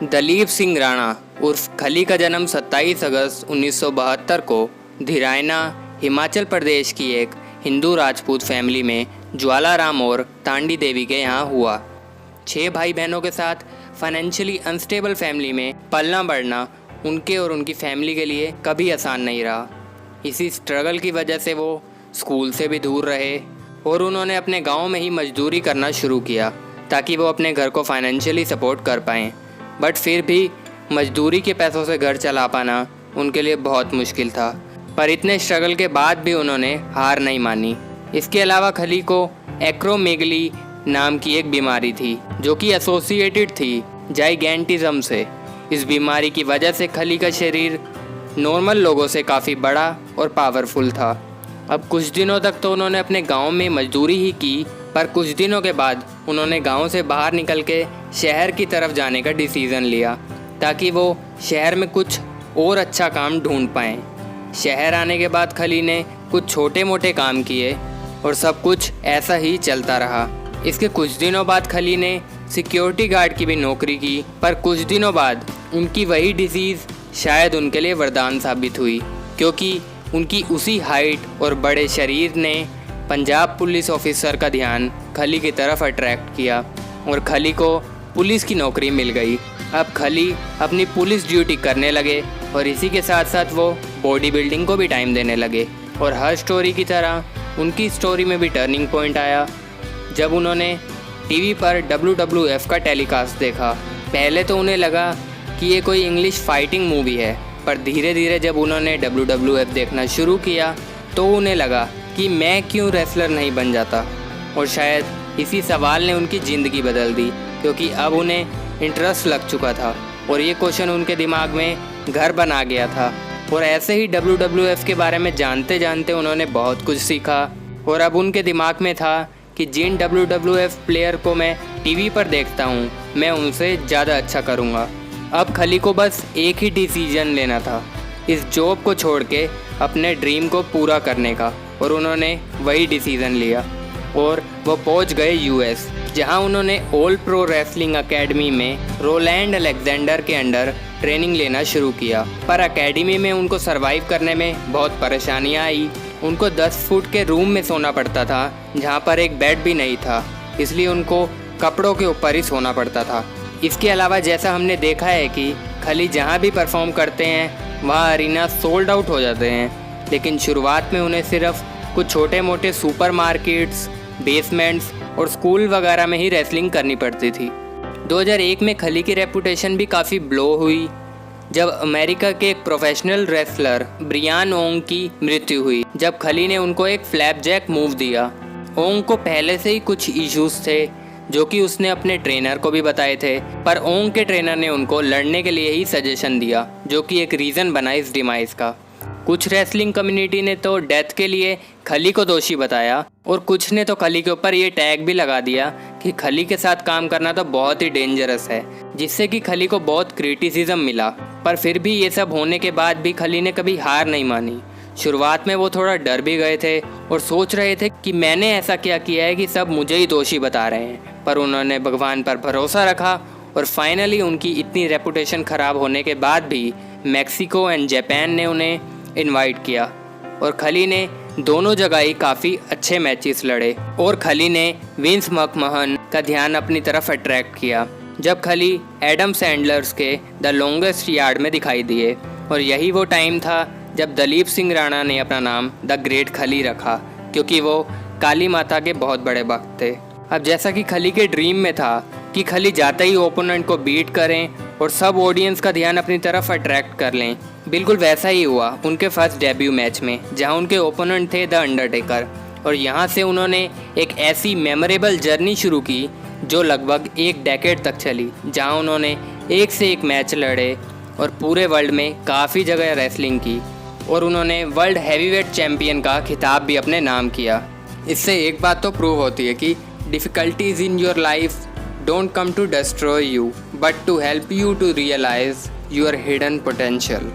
दलीप सिंह राणा उर्फ खली का जन्म 27 अगस्त 1972 को धीरायना, हिमाचल प्रदेश की एक हिंदू राजपूत फैमिली में ज्वालाराम और तांडी देवी के यहाँ हुआ। 6 भाई बहनों के साथ फाइनेंशियली अनस्टेबल फैमिली में पलना बढ़ना उनके और उनकी फैमिली के लिए कभी आसान नहीं रहा। इसी स्ट्रगल की वजह से वो स्कूल से भी दूर रहे और उन्होंने अपने गांव में ही मजदूरी करना शुरू किया ताकि वो अपने घर को फाइनेंशियली सपोर्ट कर पाएँ। बट फिर भी मजदूरी के पैसों से घर चला पाना उनके लिए बहुत मुश्किल था। पर इतने स्ट्रगल के बाद भी उन्होंने हार नहीं मानी। इसके अलावा खली को एक्रोमेगली नाम की एक बीमारी थी जो कि एसोसिएटेड थी जाइगेंटिज्म से। इस बीमारी की वजह से खली का शरीर नॉर्मल लोगों से काफ़ी बड़ा और पावरफुल था। अब कुछ दिनों तक तो उन्होंने अपने गांव में मजदूरी ही की, पर कुछ दिनों के बाद उन्होंने गांव से बाहर निकल के शहर की तरफ जाने का डिसीज़न लिया ताकि वो शहर में कुछ और अच्छा काम ढूंढ पाएँ। शहर आने के बाद खली ने कुछ छोटे मोटे काम किए और सब कुछ ऐसा ही चलता रहा। इसके कुछ दिनों बाद खली ने सिक्योरिटी गार्ड की भी नौकरी की, पर कुछ दिनों बाद उनकी वही डिजीज़ शायद उनके लिए वरदान साबित हुई, क्योंकि उनकी उसी हाइट और बड़े शरीर ने पंजाब पुलिस ऑफिसर का ध्यान खली की तरफ अट्रैक्ट किया और खली को पुलिस की नौकरी मिल गई। अब खली अपनी पुलिस ड्यूटी करने लगे और इसी के साथ साथ वो बॉडी बिल्डिंग को भी टाइम देने लगे। और हर स्टोरी की तरह उनकी स्टोरी में भी टर्निंग पॉइंट आया जब उन्होंने टीवी पर WWF का टेलीकास्ट देखा। पहले तो उन्हें लगा कि ये कोई इंग्लिश फाइटिंग मूवी है, पर धीरे धीरे जब उन्होंने WWF देखना शुरू किया तो उन्हें लगा कि मैं क्यों रेसलर नहीं बन जाता। और शायद इसी सवाल ने उनकी ज़िंदगी बदल दी, क्योंकि अब उन्हें इंटरेस्ट लग चुका था और ये क्वेश्चन उनके दिमाग में घर बना गया था। और ऐसे ही WWF के बारे में जानते जानते उन्होंने बहुत कुछ सीखा और अब उनके दिमाग में था कि जिन WWF प्लेयर को मैं टीवी पर देखता हूँ मैं उनसे ज़्यादा अच्छा करूँगा। अब खली को बस एक ही डिसीजन लेना था, इस जॉब को छोड़ के अपने ड्रीम को पूरा करने का, और उन्होंने वही डिसीज़न लिया और वो पहुंच गए US, जहां उन्होंने ऑल प्रो रेसलिंग एकेडमी में रोलैंड अलेक्जेंडर के अंडर ट्रेनिंग लेना शुरू किया। पर एकेडमी में उनको सरवाइव करने में बहुत परेशानियां आई। उनको 10 फुट के रूम में सोना पड़ता था जहां पर एक बेड भी नहीं था, इसलिए उनको कपड़ों के ऊपर ही सोना पड़ता था। इसके अलावा जैसा हमने देखा है कि खली जहाँ भी परफॉर्म करते हैं वहाँ अरीना सोल्ड आउट हो जाते हैं, लेकिन शुरुआत में उन्हें सिर्फ कुछ छोटे मोटे सुपर मार्केट्स, बेसमेंट्स और स्कूल वगैरह में ही रेसलिंग करनी पड़ती थी। 2001 में खली की रेपुटेशन भी काफ़ी ब्लो हुई जब अमेरिका के एक प्रोफेशनल रेसलर ब्रियान ओंग की मृत्यु हुई, जब खली ने उनको एक फ्लैपजैक मूव दिया। ओंग को पहले से ही कुछ इश्यूज थे जो कि उसने अपने ट्रेनर को भी बताए थे, पर ओंग के ट्रेनर ने उनको लड़ने के लिए ही सजेशन दिया, जो कि एक रीज़न बना इस डिमाइस का। कुछ रेसलिंग कम्युनिटी ने तो डेथ के लिए खली को दोषी बताया और कुछ ने तो खली के ऊपर ये टैग भी लगा दिया कि खली के साथ काम करना तो बहुत ही डेंजरस है, जिससे कि खली को बहुत क्रिटिसिज्म मिला। पर फिर भी ये सब होने के बाद भी खली ने कभी हार नहीं मानी। शुरुआत में वो थोड़ा डर भी गए थे और सोच रहे थे कि मैंने ऐसा क्या किया है कि सब मुझे ही दोषी बता रहे हैं, पर उन्होंने भगवान पर भरोसा रखा और फाइनली उनकी इतनी रेपुटेशन ख़राब होने के बाद भी मैक्सिको एंड जापान ने उन्हें इनवाइट किया और खली ने दोनों जगह ही काफ़ी अच्छे मैचेस लड़े और खली ने विंस मैकमहन का ध्यान अपनी तरफ अट्रैक्ट किया जब खली एडम सैंडलर्स के द लॉन्गेस्ट यार्ड में दिखाई दिए। और यही वो टाइम था जब दलीप सिंह राणा ने अपना नाम द ग्रेट खली रखा, क्योंकि वो काली माता के बहुत बड़े भक्त थे। अब जैसा कि खली के ड्रीम में था कि खली जाते ही ओपोनेंट को बीट करें और सब ऑडियंस का ध्यान अपनी तरफ अट्रैक्ट कर लें, बिल्कुल वैसा ही हुआ उनके फर्स्ट डेब्यू मैच में, जहां उनके ओपोनेंट थे द अंडरटेकर। और यहां से उन्होंने एक ऐसी मेमोरेबल जर्नी शुरू की जो लगभग 1 डेकेड तक चली, जहां उन्होंने एक से एक मैच लड़े और पूरे वर्ल्ड में काफ़ी जगह रेसलिंग की और उन्होंने वर्ल्ड हैवीवेट चैम्पियन का खिताब भी अपने नाम किया। इससे एक बात तो प्रूव होती है कि difficulties in your life don't come to destroy you but to help you to realize your hidden potential.